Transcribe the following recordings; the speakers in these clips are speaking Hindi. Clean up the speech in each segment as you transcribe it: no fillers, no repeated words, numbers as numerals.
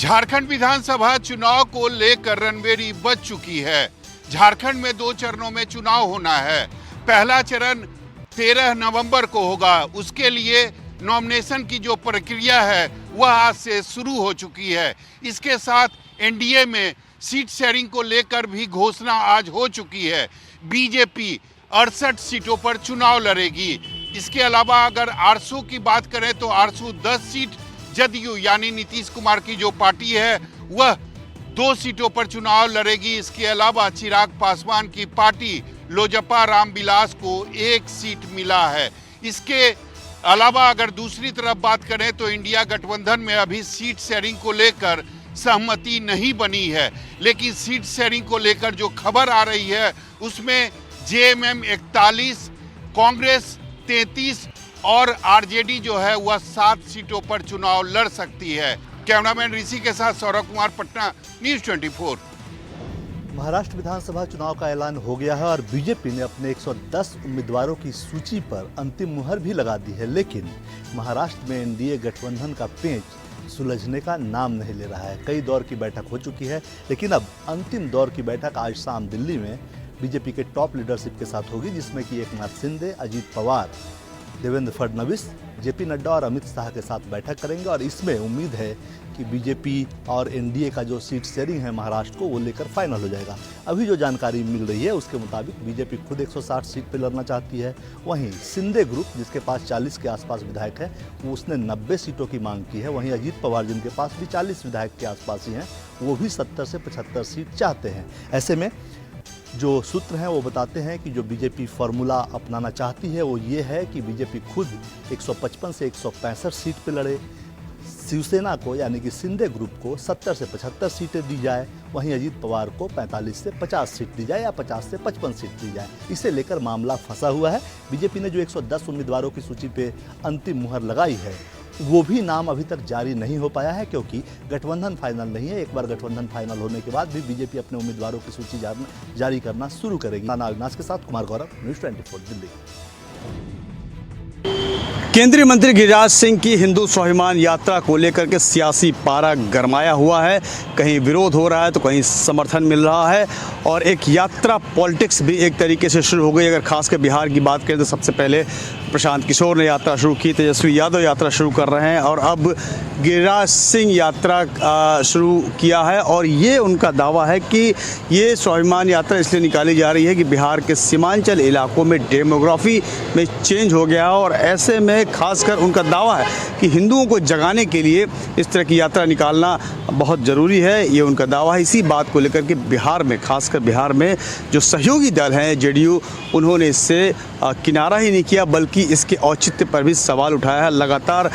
झारखंड विधानसभा चुनाव को लेकर रणबेरी बज चुकी है। झारखंड में 2 चरणों में चुनाव होना है। पहला चरण 13 नवंबर को होगा। उसके लिए नॉमिनेशन की जो प्रक्रिया है वह आज से शुरू हो चुकी है। इसके साथ एनडीए में सीट शेयरिंग को लेकर भी घोषणा आज हो चुकी है। बीजेपी 68 सीटों पर चुनाव लड़ेगी। इसके अलावा अगर आरसू की बात करें तो आरसू 10 सीट, जदयू यानी नीतीश कुमार की जो पार्टी है वह 2 सीटों पर चुनाव लड़ेगी। इसके अलावा चिराग पासवान की पार्टी लोजपा रामविलास को 1 सीट मिला है। इसके अलावा अगर दूसरी तरफ बात करें तो इंडिया गठबंधन में अभी सीट शेयरिंग को लेकर सहमति नहीं बनी है, लेकिन सीट शेयरिंग को लेकर जो खबर आ रही है उसमें जेएमएम 41, कांग्रेस 33 और आरजेडी जो है वह 7 सीटों पर चुनाव लड़ सकती है। कैमरामैन ऋषि के साथ सौरभ कुमार, पटना, न्यूज़ 24। महाराष्ट्र विधानसभा चुनाव का ऐलान हो गया है और बीजेपी ने अपने 110 उम्मीदवारों की सूची पर अंतिम मुहर भी लगा दी है, लेकिन महाराष्ट्र में एनडीए गठबंधन का पेंच सुलझने का नाम नहीं ले रहा है। कई दौर की बैठक हो चुकी है, लेकिन अब अंतिम दौर की बैठक आज शाम दिल्ली में बीजेपी के टॉप लीडरशिप के साथ होगी, जिसमें कि एकनाथ शिंदे, अजीत पवार, देवेंद्र फडणवीस, जेपी नड्डा और अमित शाह के साथ बैठक करेंगे। और इसमें उम्मीद है कि बीजेपी और एनडीए का जो सीट शेयरिंग है महाराष्ट्र को वो लेकर फाइनल हो जाएगा। अभी जो जानकारी मिल रही है उसके मुताबिक बीजेपी खुद 160 सीट पर लड़ना चाहती है। वहीं शिंदे ग्रुप, जिसके पास 40 के आसपास विधायक है, वो उसने 90 सीटों की मांग की है। वहीं अजीत पवार, जिनके पास भी 40 विधायक के आसपास ही हैं, वो भी 70 से 75 सीट चाहते हैं। ऐसे में जो सूत्र हैं वो बताते हैं कि जो बीजेपी फार्मूला अपनाना चाहती है वो ये है कि बीजेपी खुद 155 से 165 सीट पे लड़े, शिवसेना को यानी कि शिंदे ग्रुप को 70 से 75 सीटें दी जाए, वहीं अजीत पवार को 45 से 50 सीट दी जाए या 50 से 55 सीट दी जाए। इसे लेकर मामला फंसा हुआ है। बीजेपी ने जो 110 उम्मीदवारों की सूची पे अंतिम मुहर लगाई है वो भी नाम अभी तक जारी नहीं हो पाया है, क्योंकि गठबंधन फाइनल नहीं है। एक बार गठबंधन फाइनल होने के बाद भी बीजेपी अपने उम्मीदवारों की सूची जारी करना शुरू करेगी। अविनाश के साथ कुमार गौरव, न्यूज़ 24 दिल्ली। केंद्रीय मंत्री गिरिराज सिंह की हिंदू स्वाभिमान यात्रा को लेकर के सियासी पारा गरमाया हुआ है। कहीं विरोध हो रहा है तो कहीं समर्थन मिल रहा है और एक यात्रा पॉलिटिक्स भी एक तरीके से शुरू हो गई। अगर खासकर बिहार की बात करें तो सबसे पहले प्रशांत किशोर ने यात्रा शुरू की, तेजस्वी यादव यात्रा शुरू कर रहे हैं और अब गिरिराज सिंह यात्रा शुरू किया है। और ये उनका दावा है कि ये स्वाभिमान यात्रा इसलिए निकाली जा रही है कि बिहार के सीमांचल इलाकों में डेमोग्राफी में चेंज हो गया और ऐसे में खासकर उनका दावा है कि हिंदुओं को जगाने के लिए इस तरह की यात्रा निकालना बहुत ज़रूरी है। ये उनका दावा है। इसी बात को लेकर के बिहार में, खासकर बिहार में जो सहयोगी दल हैं जेडीयू, उन्होंने इससे किनारा ही नहीं किया बल्कि इसके औचित्य पर भी सवाल उठाया है। लगातार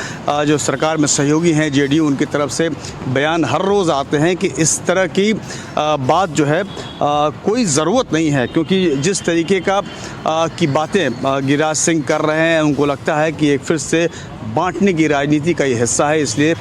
जो सरकार में सहयोगी हैं जेडीयू, उनकी तरफ से बयान हर रोज़ आते हैं कि इस तरह की बात जो है कोई ज़रूरत नहीं है, क्योंकि जिस तरीके की बातें गिरिराज सिंह कर रहे हैं उनको लगता है कि एक फिर से बांटने की राजनीति का ये हिस्सा है, इसलिए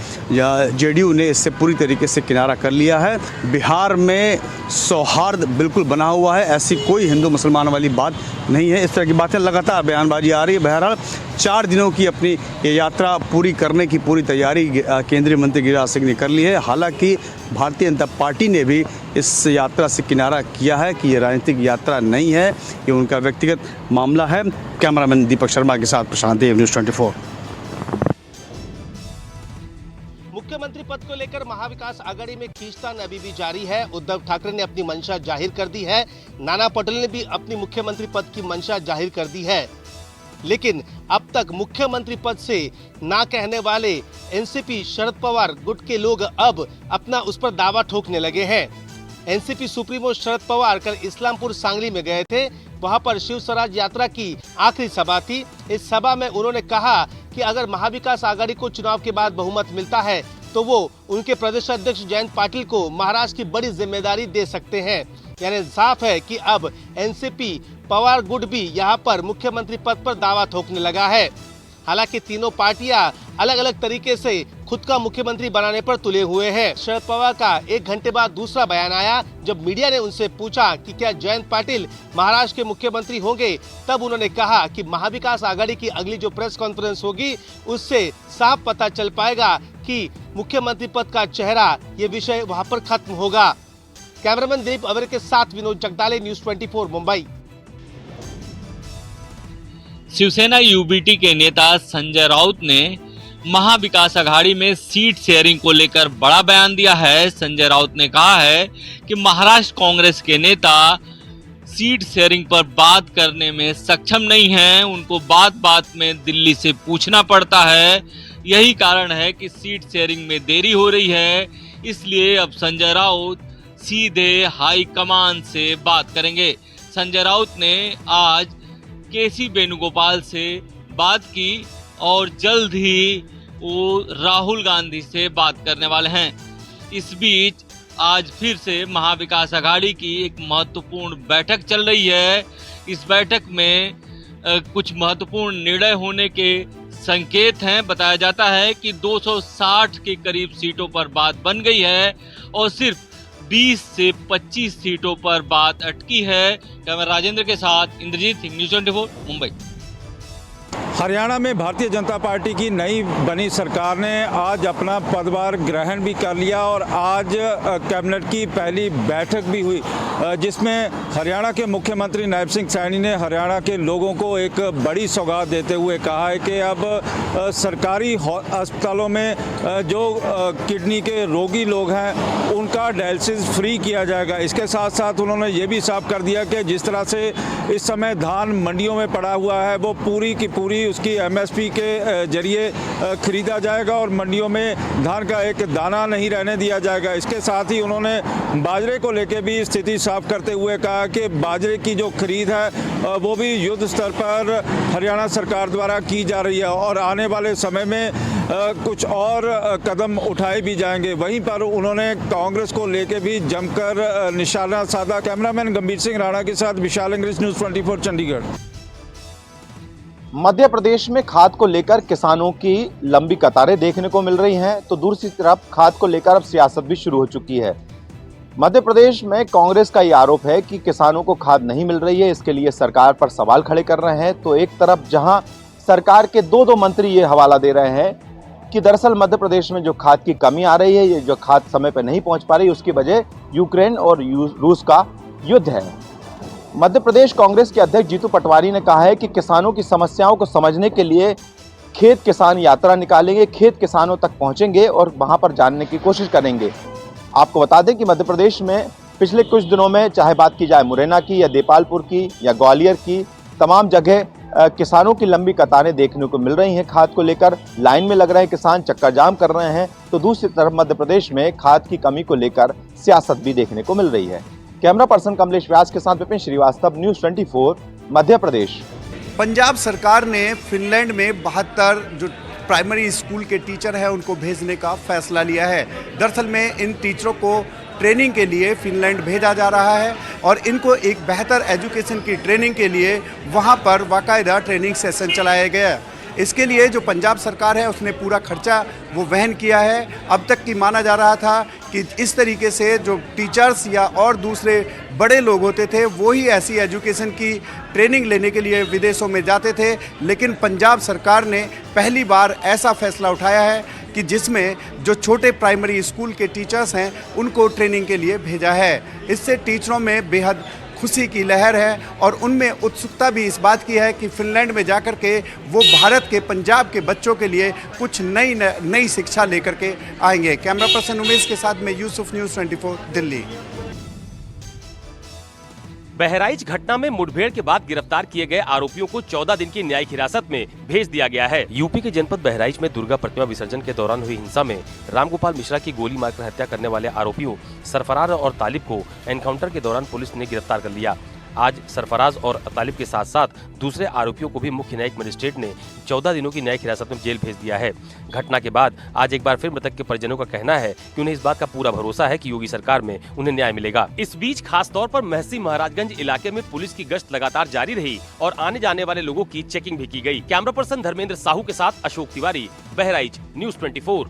जेडीयू ने इससे पूरी तरीके से किनारा कर लिया है। बिहार में सौहार्द बिल्कुल बना हुआ है, ऐसी कोई हिंदू मुसलमान वाली बात नहीं है। इस तरह की बातें लगातार बयानबाजी आ रही है। बहरहाल 4 दिनों की अपनी ये यात्रा पूरी करने की पूरी तैयारी केंद्रीय मंत्री गिरिराज सिंह ने कर ली है। हालांकि भारतीय जनता पार्टी ने भी इस यात्रा से किनारा किया है कि ये राजनीतिक यात्रा नहीं है, ये उनका व्यक्तिगत मामला है। कैमरामैन दीपक शर्मा के साथ प्रशांत देव, न्यूज़ 24। मुख्यमंत्री पद को लेकर महाविकास आघाड़ी में खींचतान अभी भी जारी है। उद्धव ठाकरे ने अपनी मंशा जाहिर कर दी है, नाना पटोले ने भी अपनी मुख्यमंत्री पद की मंशा जाहिर कर दी है, लेकिन अब तक मुख्यमंत्री पद से ना कहने वाले एनसीपी शरद पवार गुट के लोग अब अपना उस पर दावा ठोकने लगे हैं। एनसीपी सुप्रीमो शरद पवार कल इस्लामपुर सांगली में गए थे। वहां पर शिव स्वराज यात्रा की आखिरी सभा थी। इस सभा में उन्होंने कहा कि अगर महाविकास आघाड़ी को चुनाव के बाद बहुमत मिलता है तो वो उनके प्रदेश अध्यक्ष जयंत पाटिल को महाराष्ट्र की बड़ी जिम्मेदारी दे सकते हैं। यानी साफ है कि अब एनसीपी पवार गुट भी यहाँ पर मुख्यमंत्री पद पर दावा ठोकने लगा है। हालांकि तीनों पार्टियां अलग अलग तरीके से खुद का मुख्यमंत्री बनाने पर तुले हुए हैं। शरद पवार का 1 घंटे बाद दूसरा बयान आया जब मीडिया ने उनसे पूछा कि क्या जयंत पाटिल महाराष्ट्र के मुख्यमंत्री होंगे। तब उन्होंने कहा कि महाविकास आघाड़ी की अगली जो प्रेस कॉन्फ्रेंस होगी उससे साफ पता चल पाएगा कि मुख्यमंत्री पद का चेहरा, ये विषय वहां पर खत्म होगा। कैमरामैन दिलीप अवेर के साथ विनोद जगदाले, न्यूज़ 24 मुंबई। शिवसेना यूबीटी के नेता संजय राउत ने महाविकास आघाड़ी में सीट शेयरिंग को लेकर बड़ा बयान दिया है। संजय राउत ने कहा है कि महाराष्ट्र कांग्रेस के नेता सीट शेयरिंग पर बात करने में सक्षम नहीं हैं, उनको बात बात में दिल्ली से पूछना पड़ता है। यही कारण है कि सीट शेयरिंग में देरी हो रही है, इसलिए अब संजय राउत सीधे हाईकमान से बात करेंगे। संजय राउत ने आज केसी वेणुगोपाल से बात की और जल्द ही वो राहुल गांधी से बात करने वाले हैं। इस बीच आज फिर से महाविकास आघाड़ी की एक महत्वपूर्ण बैठक चल रही है। इस बैठक में कुछ महत्वपूर्ण निर्णय होने के संकेत हैं। बताया जाता है कि 260 के करीब सीटों पर बात बन गई है और सिर्फ 20 से 25 सीटों पर बात अटकी है। कैमरा राजेंद्र के साथ इंद्रजीत सिंह, न्यूज़ 24 मुंबई। हरियाणा में भारतीय जनता पार्टी की नई बनी सरकार ने आज अपना पदभार ग्रहण भी कर लिया और आज कैबिनेट की पहली बैठक भी हुई, जिसमें हरियाणा के मुख्यमंत्री नायब सिंह सैनी ने हरियाणा के लोगों को एक बड़ी सौगात देते हुए कहा है कि अब सरकारी अस्पतालों में जो किडनी के रोगी लोग हैं उनका डायलिसिस फ्री किया जाएगा। इसके साथ साथ उन्होंने ये भी साफ कर दिया कि जिस तरह से इस समय धान मंडियों में पड़ा हुआ है वो पूरी की पूरी उसकी एमएसपी के जरिए खरीदा जाएगा और मंडियों में धान का एक दाना नहीं रहने दिया जाएगा। इसके साथ ही उन्होंने बाजरे को लेकर भी स्थिति साफ करते हुए कहा कि बाजरे की जो खरीद है वो भी युद्ध स्तर पर हरियाणा सरकार द्वारा की जा रही है और आने वाले समय में कुछ और कदम उठाए भी जाएंगे। वहीं पर उन्होंने कांग्रेस को लेकर भी जमकर निशाना साधा। कैमरामैन गंभीर सिंह राणा के साथ विशाल इंग्लिश, न्यूज़ 24 चंडीगढ़। मध्य प्रदेश में खाद को लेकर किसानों की लंबी कतारें देखने को मिल रही हैं, तो दूसरी तरफ खाद को लेकर अब सियासत भी शुरू हो चुकी है। मध्य प्रदेश में कांग्रेस का ये आरोप है कि किसानों को खाद नहीं मिल रही है, इसके लिए सरकार पर सवाल खड़े कर रहे हैं। तो एक तरफ जहां सरकार के दो मंत्री ये हवाला दे रहे हैं कि दरअसल मध्य प्रदेश में जो खाद की कमी आ रही है, ये जो खाद समय पर नहीं पहुंच पा रही, उसकी वजह यूक्रेन और रूस का युद्ध है। मध्य प्रदेश कांग्रेस के अध्यक्ष जीतू पटवारी ने कहा है कि किसानों की समस्याओं को समझने के लिए खेत किसान यात्रा निकालेंगे, खेत किसानों तक पहुंचेंगे और वहां पर जानने की कोशिश करेंगे। आपको बता दें कि मध्य प्रदेश में पिछले कुछ दिनों में चाहे बात की जाए मुरैना की या देपालपुर की या ग्वालियर की, तमाम जगह किसानों की लंबी कतारें देखने को मिल रही हैं। खाद को लेकर लाइन में लग रहे हैं किसान, चक्का जाम कर रहे हैं। तो दूसरी तरफ मध्य प्रदेश में खाद की कमी को लेकर सियासत भी देखने को मिल रही है। कैमरा पर्सन कमलेश व्यास के साथ विपिन श्रीवास्तव, न्यूज़ 24 मध्य प्रदेश। पंजाब सरकार ने फिनलैंड में 72 जो प्राइमरी स्कूल के टीचर हैं उनको भेजने का फैसला लिया है। दरअसल में इन टीचरों को ट्रेनिंग के लिए फिनलैंड भेजा जा रहा है और इनको एक बेहतर एजुकेशन की ट्रेनिंग के लिए वहां पर बाकायदा ट्रेनिंग सेशन चलाया गया। इसके लिए जो पंजाब सरकार है उसने पूरा खर्चा वो वहन किया है। अब तक की माना जा रहा था कि इस तरीके से जो टीचर्स या और दूसरे बड़े लोग होते थे वो ही ऐसी एजुकेशन की ट्रेनिंग लेने के लिए विदेशों में जाते थे, लेकिन पंजाब सरकार ने पहली बार ऐसा फैसला उठाया है कि जिसमें जो छोटे प्राइमरी स्कूल के टीचर्स हैं उनको ट्रेनिंग के लिए भेजा है। इससे टीचरों में बेहद खुशी की लहर है और उनमें उत्सुकता भी इस बात की है कि फिनलैंड में जाकर के वो भारत के पंजाब के बच्चों के लिए कुछ नई शिक्षा लेकर के आएंगे। कैमरा पर्सन उमेश के साथ में यूसुफ, न्यूज़ 24 दिल्ली। बहराइच घटना में मुठभेड़ के बाद गिरफ्तार किए गए आरोपियों को 14 दिन की न्यायिक हिरासत में भेज दिया गया है। यूपी के जनपद बहराइच में दुर्गा प्रतिमा विसर्जन के दौरान हुई हिंसा में रामगोपाल मिश्रा की गोली मारकर हत्या करने वाले आरोपियों सरफराज और तालिब को एनकाउंटर के दौरान पुलिस ने गिरफ्तार कर लिया। आज सरफराज और तालिब के साथ साथ दूसरे आरोपियों को भी मुख्य न्यायिक मजिस्ट्रेट ने 14 दिनों की न्यायिक हिरासत में जेल भेज दिया है। घटना के बाद आज एक बार फिर मृतक के परिजनों का कहना है कि उन्हें इस बात का पूरा भरोसा है कि योगी सरकार में उन्हें न्याय मिलेगा। इस बीच खास तौर पर महसी महाराजगंज इलाके में पुलिस की गश्त लगातार जारी रही और आने जाने वाले लोगों की चेकिंग भी की गई। कैमरा पर्सन धर्मेंद्र साहू के साथ Ashok Tiwari, Bahraich, news 24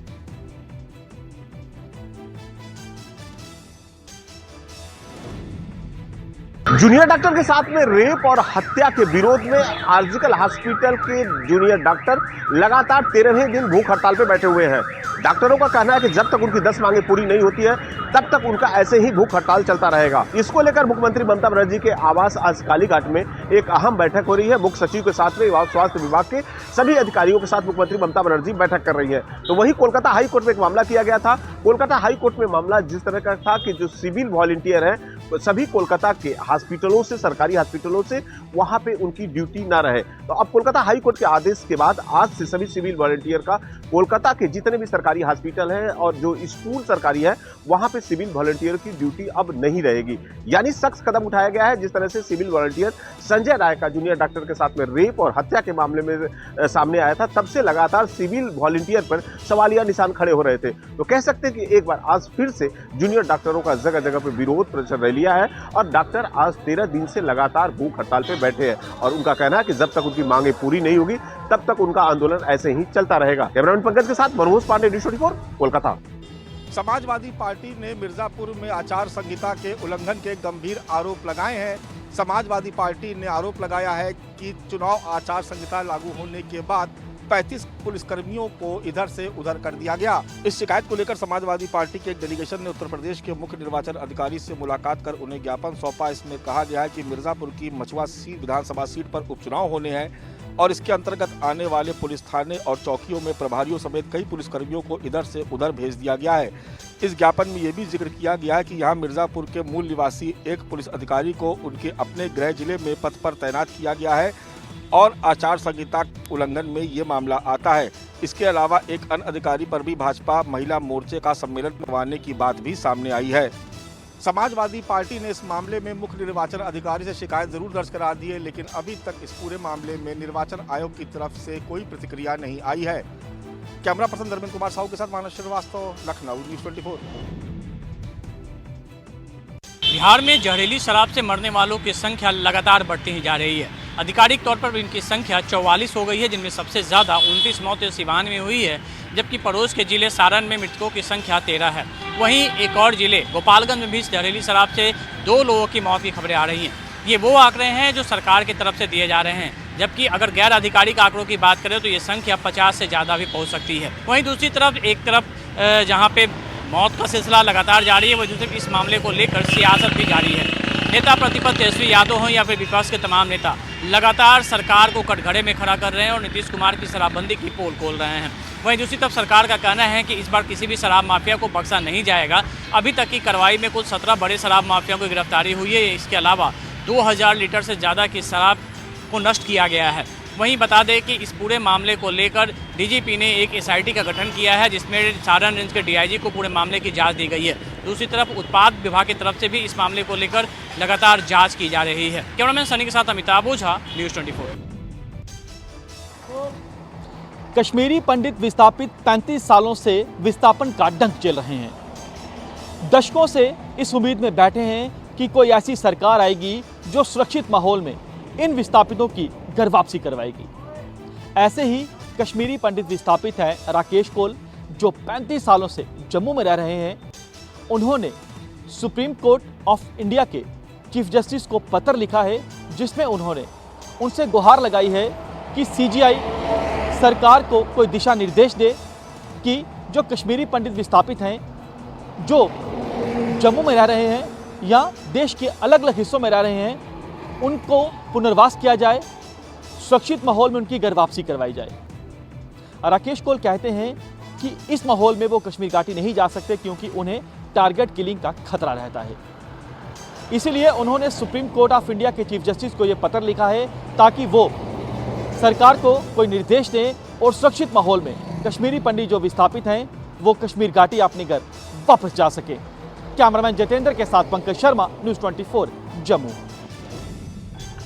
junior doctor के साथ में रेप और हत्या के विरोध में आर्जिकल हॉस्पिटल के जूनियर डॉक्टर लगातार 13वें दिन भूख हड़ताल पे बैठे हुए हैं। डॉक्टरों का कहना है कि जब तक उनकी 10 मांगे पूरी नहीं होती है तब तक उनका ऐसे ही भूख हड़ताल चलता रहेगा। इसको लेकर मुख्यमंत्री ममता बनर्जी के आवास आज कालीघाट में एक अहम बैठक हो रही है। मुख्य सचिव के साथ में स्वास्थ्य विभाग के सभी अधिकारियों के साथ मुख्यमंत्री ममता बनर्जी बैठक कर रही है। तो वही कोलकाता हाई कोर्ट में एक मामला किया गया था। कोलकाता हाई कोर्ट में मामला जिस तरह का था कि जो सिविल वॉलंटियर है सभी कोलकाता के हॉस्पिटलों से, सरकारी हॉस्पिटलों से, वहां पे उनकी ड्यूटी ना रहे। तो अब कोलकाता हाई कोर्ट के आदेश के बाद आज से सभी सिविल वॉलंटियर का कोलकाता के जितने भी सरकारी हॉस्पिटल हैं और जो स्कूल सरकारी है वहां पे सिविल वॉलंटियर की ड्यूटी अब नहीं रहेगी। यानी सख्त कदम उठाया गया है। जिस तरह से सिविल वॉलंटियर संजय राय का जूनियर डॉक्टर के साथ में रेप और हत्या के मामले में सामने आया था, तब से लगातार सिविल वॉलंटियर पर सवालिया निशान खड़े हो रहे थे। तो कह सकते हैं कि एक बार आज फिर से जूनियर डॉक्टरों का जगह जगह पर विरोध प्रदर्शन रह लिया है और डॉक्टर आज 13 दिन से लगातार भूख हड़ताल पे बैठे हैं और उनका कहना है कि जब तक उनकी मांगे पूरी नहीं होगी तब तक उनका आंदोलन ऐसे ही चलता रहेगा। कैमरामैन पंकज के साथ मनोज पांडे, न्यूज़ 24 कोलकाता। समाजवादी पार्टी ने मिर्जापुर में आचार संहिता के उल्लंघन के गंभीर आरोप लगाए हैं। समाजवादी पार्टी ने आरोप लगाया है कि चुनाव आचार संहिता लागू होने के बाद 35 पुलिसकर्मियों को इधर से उधर कर दिया गया। इस शिकायत को लेकर समाजवादी पार्टी के एक डेलीगेशन ने उत्तर प्रदेश के मुख्य निर्वाचन अधिकारी से मुलाकात कर उन्हें ज्ञापन सौंपा। इसमें कहा गया है कि मिर्जापुर की मछुआ विधानसभा सीट पर उपचुनाव होने हैं और इसके अंतर्गत आने वाले पुलिस थाने और चौकियों में प्रभारियों समेत कई पुलिसकर्मियों को इधर से उधर भेज दिया गया है। इस ज्ञापन में ये भी जिक्र किया गया है कि यहाँ मिर्जापुर के मूल निवासी एक पुलिस अधिकारी को उनके अपने गृह जिले में पद पर तैनात किया गया है और आचार संहिता उल्लंघन में ये मामला आता है। इसके अलावा एक अन्य अधिकारी पर भी भाजपा महिला मोर्चे का सम्मेलन करवाने की बात भी सामने आई है। समाजवादी पार्टी ने इस मामले में मुख्य निर्वाचन अधिकारी से शिकायत जरूर दर्ज करा दी है, लेकिन अभी तक इस पूरे मामले में निर्वाचन आयोग की तरफ से कोई प्रतिक्रिया नहीं आई है। कैमरा पर्सन धर्मेंद्र कुमार साहू के साथ मानस श्रीवास्तव, लखनऊ, न्यूज़ 24। बिहार में जहरीली शराब से मरने वालों की संख्या लगातार बढ़ती ही जा रही है। आधिकारिक तौर पर इनकी संख्या 44 हो गई है, जिनमें सबसे ज़्यादा 29 मौतें सिवान में हुई है, जबकि पड़ोस के जिले सारण में मृतकों की संख्या 13 है। वहीं एक और जिले गोपालगंज में भी जहरीली शराब से 2 लोगों की मौत की खबरें आ रही हैं। ये वो आंकड़े हैं जो सरकार की तरफ से दिए जा रहे हैं, जबकि अगर गैर आधिकारिक आंकड़ों की बात करें तो ये संख्या 50 से ज़्यादा भी पहुँच सकती है। वहीं दूसरी तरफ एक तरफ जहाँ पे मौत का सिलसिला लगातार जारी है, वजह से इस मामले को लेकर सियासत भी जारी है। नेता प्रतिपक्ष तेजस्वी यादव हों या फिर विपक्ष के तमाम नेता लगातार सरकार को कटघरे में खड़ा कर रहे हैं और नीतीश कुमार की शराबबंदी की पोल खोल रहे हैं। वहीं दूसरी तरफ सरकार का कहना है कि इस बार किसी भी शराब माफिया को बख्शा नहीं जाएगा। अभी तक की कार्रवाई में कुल 17 बड़े शराब माफिया को गिरफ्तारी हुई है। इसके अलावा 2000 लीटर से ज़्यादा की शराब को नष्ट किया गया है। वहीं बता दें कि इस पूरे मामले को लेकर डीजीपी ने एक एसआईटी का गठन किया है, जिसमें सारण रेंज के डीआईजी को पूरे मामले की जांच दी गई है। दूसरी तरफ उत्पाद विभाग की तरफ से भी इस मामले को लेकर लगातार जांच की जा रही है। कैमरामैन सनी के साथ अमिताभ ओझा, न्यूज़ 24। कश्मीरी पंडित विस्थापित 35 सालों से विस्थापन का डंक झेल रहे हैं। दशकों से इस उम्मीद में बैठे हैं कि कोई ऐसी सरकार आएगी जो सुरक्षित माहौल में इन विस्थापितों की घर वापसी करवाएगी। ऐसे ही कश्मीरी पंडित विस्थापित हैं राकेश कोल, जो 35 सालों से जम्मू में रह रहे हैं। उन्होंने सुप्रीम कोर्ट ऑफ इंडिया के चीफ जस्टिस को पत्र लिखा है, जिसमें उन्होंने उनसे गुहार लगाई है कि सीजीआई सरकार को कोई दिशा निर्देश दे कि जो कश्मीरी पंडित विस्थापित हैं, जो जम्मू में रह रहे हैं या देश के अलग अलग हिस्सों में रह रहे हैं, उनको पुनर्वास किया जाए, सुरक्षित माहौल में उनकी घर वापसी करवाई जाए। राकेश कोल कहते हैं कि इस माहौल में वो कश्मीर घाटी नहीं जा सकते क्योंकि उन्हें टारगेट किलिंग का खतरा रहता है। इसीलिए उन्होंने सुप्रीम कोर्ट ऑफ इंडिया के चीफ जस्टिस को ये पत्र लिखा है ताकि वो सरकार को कोई निर्देश दें और सुरक्षित माहौल में कश्मीरी पंडित जो विस्थापित हैं वो कश्मीर घाटी अपने घर वापस जा सके। कैमरामैन जितेंद्र के साथ पंकज शर्मा, न्यूज़ 24, जम्मू।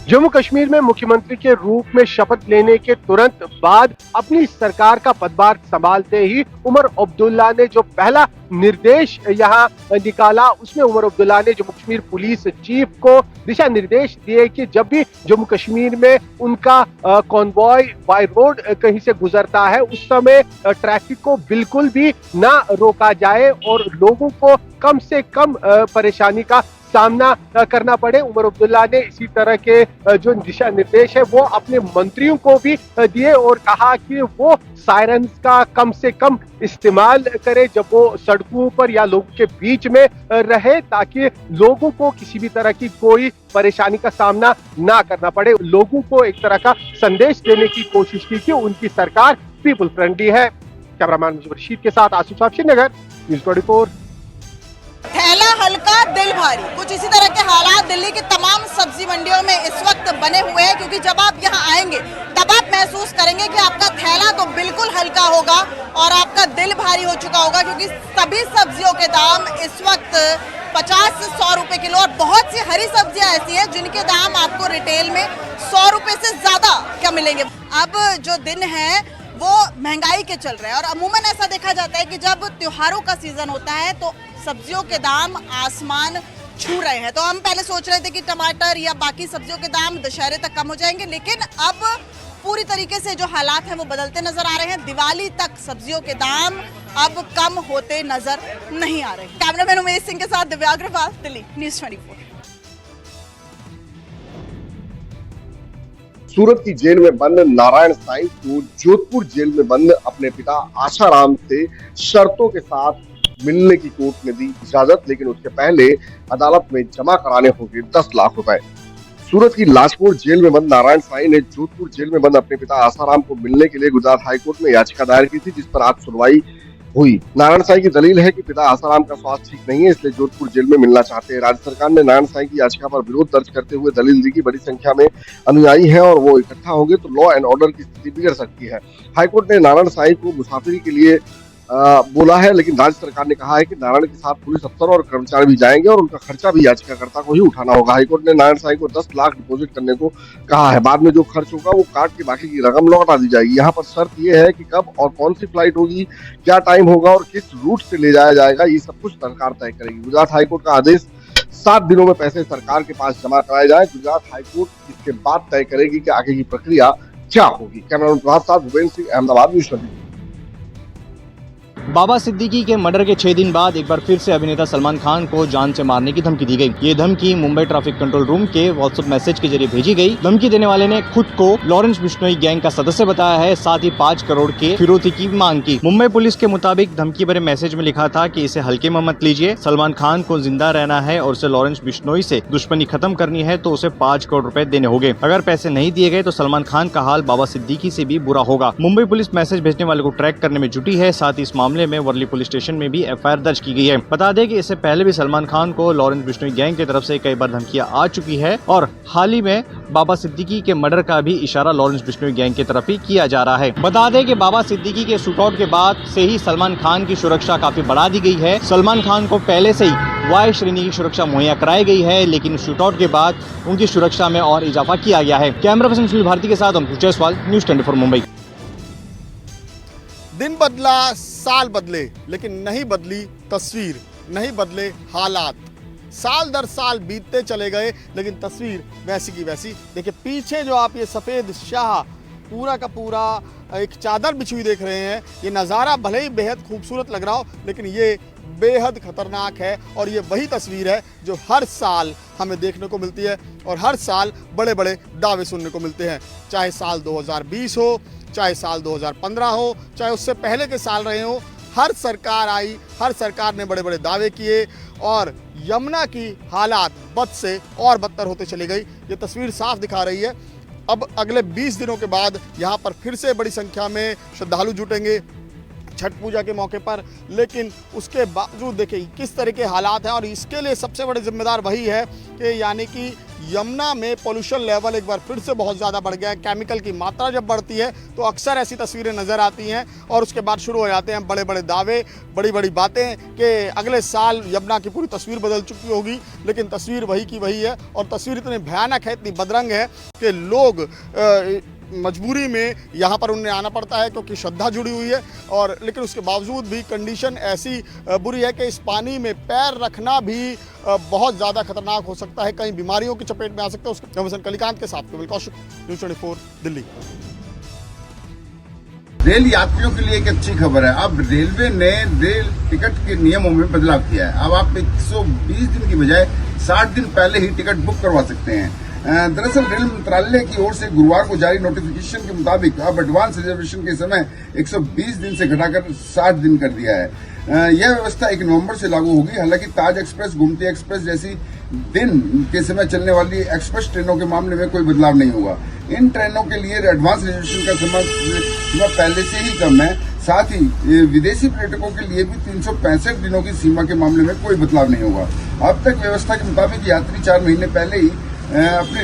जम्मू कश्मीर में मुख्यमंत्री के रूप में शपथ लेने के तुरंत बाद अपनी सरकार का पदभार संभालते ही उमर अब्दुल्ला ने जो पहला निर्देश यहाँ निकाला, उसमें उमर अब्दुल्ला ने जम्मू कश्मीर पुलिस चीफ को दिशा निर्देश दिए कि जब भी जम्मू कश्मीर में उनका कॉन्वॉय बाय रोड कहीं से गुजरता है, उस समय ट्रैफिक को बिल्कुल भी ना रोका जाए और लोगों को कम से कम परेशानी का सामना करना पड़े। उमर अब्दुल्ला ने इसी तरह के जो दिशा निर्देश है वो अपने मंत्रियों को भी दिए और कहा कि वो सायरन्स का कम से कम इस्तेमाल करे जब वो सड़कों पर या लोगों के बीच में रहे, ताकि लोगों को किसी भी तरह की कोई परेशानी का सामना ना करना पड़े। लोगों को एक तरह का संदेश देने की कोशिश की कि उनकी सरकार पीपल फ्रेंडली है। कैमरामैन मुजीब रशीद के साथ आसिफ साहब श्रीनगर, न्यूज़ 24। थैला हल्का दिल भारी, कुछ इसी तरह के हालात दिल्ली की तमाम सब्जी मंडियों में इस वक्त बने हुए हैं, क्योंकि जब आप यहाँ आएंगे तब आप महसूस करेंगे कि आपका थैला तो बिल्कुल हल्का होगा और आपका दिल भारी हो चुका होगा, क्योंकि सभी सब्जियों के दाम इस वक्त 50 से 100 रुपए किलो, और बहुत सी हरी सब्जियां ऐसी हैं जिनके दाम आपको रिटेल में 100 रुपए से ज्यादा क्या मिलेंगे। अब जो दिन है वो महंगाई के चल रहे हैं, और अमूमन ऐसा देखा जाता है कि जब त्योहारों का सीजन होता है तो सब्जियों के दाम आसमान छू रहे हैं। तो हम पहले सोच रहे थे कि टमाटर या बाकी सब्जियों के दाम दशहरे तक कम हो जाएंगे, लेकिन अब पूरी तरीके से जो हालात हैं वो बदलते नजर आ रहे हैं। दिवाली तक सब्जियों के दाम अब कम होते नजर नहीं आ रहे। कैमरामैन उमेश सिंह के साथ दिव्यांग रफाल, दिल्ली, न्यूज़ 24। सूरत की जेल में बंद नारायण साईं को जोधपुर जेल में बंद अपने पिता आशाराम से शर्तों के साथ मिलने की कोर्ट ने दी इजाजत, लेकिन उसके पहले अदालत में जमा कराने होंगे 10 लाख रुपए। सूरत की लाजपुर जेल में बंद नारायण साईं ने जोधपुर जेल में बंद अपने पिता आशाराम को मिलने के लिए गुजरात हाईकोर्ट में याचिका दायर की थी, जिस पर आज सुनवाई हुई। नारायण साईं की दलील है कि पिता आशाराम का स्वास्थ्य ठीक नहीं है, इसलिए जोधपुर जेल में मिलना चाहते हैं। राज्य सरकार ने नारायण साईं की याचिका पर विरोध दर्ज करते हुए दलील दी कि बड़ी संख्या में अनुयायी हैं और वो इकट्ठा होंगे तो लॉ एंड ऑर्डर की स्थिति बिगड़ सकती है। हाईकोर्ट ने नारायण साईं को मुसाफिरी के लिए बोला है, लेकिन राज्य सरकार ने कहा है कि नारायण के साथ पुलिस अफसर और कर्मचारी भी जाएंगे और उनका खर्चा भी याचिकाकर्ता को ही उठाना होगा। हाईकोर्ट ने नारायण साईं को 10 लाख डिपॉजिट करने को कहा है। बाद में जो खर्च होगा वो काट के बाकी की रकम लौटा दी जाएगी। यहाँ पर शर्त ये है कि कब और कौन सी फ्लाइट होगी, क्या टाइम होगा और किस रूट से ले जाया जाएगा, ये सब कुछ सरकार तय करेगी। गुजरात हाईकोर्ट का आदेश 7 दिनों में पैसे सरकार के पास जमा कराए जाए। गुजरात हाईकोर्ट इसके बाद तय करेगी कि आगे की प्रक्रिया क्या होगी। कैमरामैन प्रभात साथ भूपेंद्र सिंह, अहमदाबाद, न्यूज़ 24। बाबा सिद्दीकी के मर्डर के 6 दिन बाद एक बार फिर से अभिनेता सलमान खान को जान से मारने की धमकी दी गई। ये धमकी मुंबई ट्रैफिक कंट्रोल रूम के व्हाट्सएप मैसेज के जरिए भेजी गई। धमकी देने वाले ने खुद को लॉरेंस बिश्नोई गैंग का सदस्य बताया है, साथ ही 5 करोड़ के फिरौती की मांग की। मुंबई पुलिस के मुताबिक धमकी भरे मैसेज में लिखा था कि इसे हल्के में मत लीजिए, सलमान खान को जिंदा रहना है और उसे लॉरेंस बिश्नोई से दुश्मनी खत्म करनी है तो उसे 5 करोड़ रुपए देने होंगे। अगर पैसे नहीं दिए गए तो सलमान खान का हाल बाबा सिद्दीकी से भी बुरा होगा। मुंबई पुलिस मैसेज भेजने वाले को ट्रैक करने में जुटी है। साथ ही इस मामले में वर्ली पुलिस स्टेशन में भी एफआईआर दर्ज की गई है। बता दें कि इससे पहले भी सलमान खान को लॉरेंस बिश्नोई गैंग की तरफ से कई बार धमकियां आ चुकी है और हाल ही में बाबा सिद्दीकी के मर्डर का भी इशारा लॉरेंस बिश्नोई गैंग की तरफ ही किया जा रहा है। बता दें कि बाबा सिद्दीकी के शूटआउट के बाद से ही सलमान खान की सुरक्षा काफी बढ़ा दी गई है। सलमान खान को पहले से ही वाई श्रेणी की सुरक्षा मुहैया कराई गई है, लेकिन शूटआउट के बाद उनकी सुरक्षा में और इजाफा किया गया है। कैमरा पर्सन सुनील भारती के साथ अंकुश जायसवाल, न्यूज़ 24 मुंबई। दिन बदला, साल बदले, लेकिन नहीं बदली तस्वीर, नहीं बदले हालात। साल दर साल बीतते चले गए, लेकिन तस्वीर वैसी की वैसी। देखिए पीछे जो आप ये सफ़ेद शाह पूरा का पूरा एक चादर बिछी हुई देख रहे हैं, ये नज़ारा भले ही बेहद खूबसूरत लग रहा हो, लेकिन ये बेहद खतरनाक है। और ये वही तस्वीर है जो हर साल हमें देखने को मिलती है और हर साल बड़े बड़े दावे सुनने को मिलते हैं। चाहे साल 2020 हो, चाहे साल 2015 हो, चाहे उससे पहले के साल रहे हो, हर सरकार आई, हर सरकार ने बड़े बड़े दावे किए और यमुना की हालात बद से और बदतर होते चली गई। ये तस्वीर साफ दिखा रही है। अब अगले 20 दिनों के बाद यहाँ पर फिर से बड़ी संख्या में श्रद्धालु जुटेंगे छठ पूजा के मौके पर, लेकिन उसके बावजूद देखिए किस तरह के हालात हैं। और इसके लिए सबसे बड़े जिम्मेदार वही है कि यानी कि यमुना में पोल्यूशन लेवल एक बार फिर से बहुत ज़्यादा बढ़ गया है। केमिकल की मात्रा जब बढ़ती है तो अक्सर ऐसी तस्वीरें नज़र आती हैं और उसके बाद शुरू हो जाते हैं बड़े बड़े दावे, बड़ी बड़ी बातें कि अगले साल यमुना की पूरी तस्वीर बदल चुकी होगी, लेकिन तस्वीर वही की वही है। और तस्वीर इतनी भयानक है, इतनी बदरंग है कि लोग मजबूरी में यहाँ पर उन्हें आना पड़ता है क्योंकि श्रद्धा जुड़ी हुई है। और लेकिन उसके बावजूद भी कंडीशन ऐसी बुरी है कि इस पानी में पैर रखना भी बहुत ज़्यादा खतरनाक हो सकता है, कहीं बीमारियों की चपेट में आ सकता है। उसके कलिकांत के साथ केवल कौशिक, न्यूज़ 24 दिल्ली। रेल यात्रियों के लिए एक अच्छी खबर है। अब रेलवे ने रेल टिकट के नियमों में बदलाव किया है। अब आप 120 दिन की बजाय 60 दिन पहले ही टिकट बुक करवा सकते हैं। दरअसल रेल मंत्रालय की ओर से गुरुवार को जारी नोटिफिकेशन के मुताबिक अब एडवांस रिजर्वेशन के समय 120 दिन से घटाकर 60 दिन कर दिया है। यह व्यवस्था 1 नवंबर से लागू होगी। हालांकि ताज एक्सप्रेस, गोमती एक्सप्रेस जैसी दिन के समय चलने वाली एक्सप्रेस ट्रेनों के मामले में कोई बदलाव नहीं होगा। इन ट्रेनों के लिए एडवांस रिजर्वेशन का सीमा पहले से ही कम है। साथ ही विदेशी पर्यटकों के लिए भी 365 दिनों की सीमा के मामले में कोई बदलाव नहीं होगा। अब तक व्यवस्था के मुताबिक यात्री 4 महीने पहले ही अपनी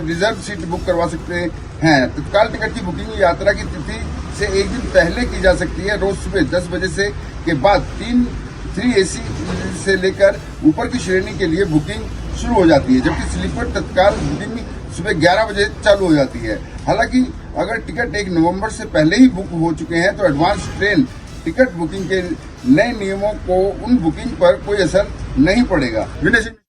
रिजर्व सीट बुक करवा सकते हैं। तत्काल टिकट की बुकिंग यात्रा की तिथि से 1 दिन पहले की जा सकती है। रोज सुबह 10 बजे से के बाद 3 AC से लेकर ऊपर की श्रेणी के लिए बुकिंग शुरू हो जाती है, जबकि स्लीपर तत्काल बुकिंग सुबह 11 बजे चालू हो जाती है। हालांकि अगर टिकट 1 नवंबर से पहले ही बुक हो चुके हैं तो एडवांस ट्रेन टिकट बुकिंग के नए नियमों को उन बुकिंग पर कोई असर नहीं पड़ेगा। विनय सिंह।